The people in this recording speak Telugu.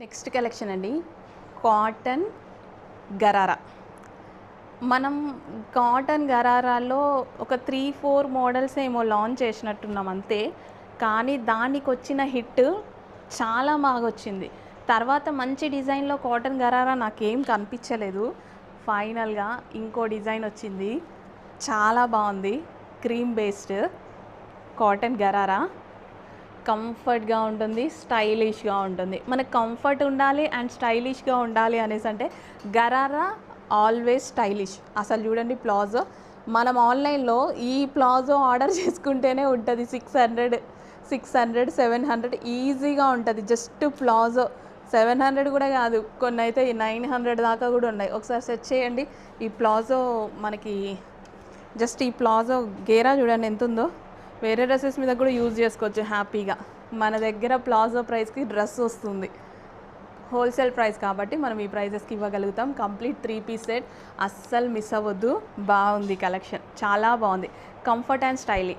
నెక్స్ట్ కలెక్షన్ అండి, కాటన్ గరారా. మనం కాటన్ గరారాలో ఒక 3-4 మోడల్స్ ఏమో లాంచ్ చేసినట్టున్నాం అంతే. కానీ దానికి వచ్చిన హిట్ చాలా బాగా వచ్చింది. తర్వాత మంచి డిజైన్లో కాటన్ గరారా నాకేం కనిపించలేదు. ఫైనల్గా ఇంకో డిజైన్ వచ్చింది, చాలా బాగుంది. క్రీమ్ బేస్డ్ కాటన్ గరారా, కంఫర్ట్గా ఉంటుంది, స్టైలిష్గా ఉంటుంది. మనకు కంఫర్ట్ ఉండాలి అండ్ స్టైలిష్గా ఉండాలి అనేసి అంటే గరారా ఆల్వేస్ స్టైలిష్. అసలు చూడండి ప్లాజో, మనం ఆన్లైన్లో ఈ ప్లాజో ఆర్డర్ చేసుకుంటేనే ఉంటుంది 600, 700 ఈజీగా ఉంటుంది. జస్ట్ ప్లాజో 700 కూడా కాదు, కొన్ని అయితే 900 దాకా కూడా ఉన్నాయి. ఒకసారి సెర్చ్ చేయండి. ఈ ప్లాజో మనకి జస్ట్ ఈ ప్లాజో గేరా చూడండి ఎంత ఉందో. వేరే డ్రెస్సెస్ మీద కూడా యూజ్ చేసుకోవచ్చు హ్యాపీగా. మన దగ్గర ప్లాజో ప్రైస్కి డ్రెస్ వస్తుంది. హోల్సేల్ ప్రైస్ కాబట్టి మనం ఈ ప్రైజెస్కి ఇవ్వగలుగుతాం. కంప్లీట్ 3 పీస్ సెట్, అస్సలు మిస్ అవ్వద్దు. బాగుంది కలెక్షన్, చాలా బాగుంది. Comfort and స్టైలీ.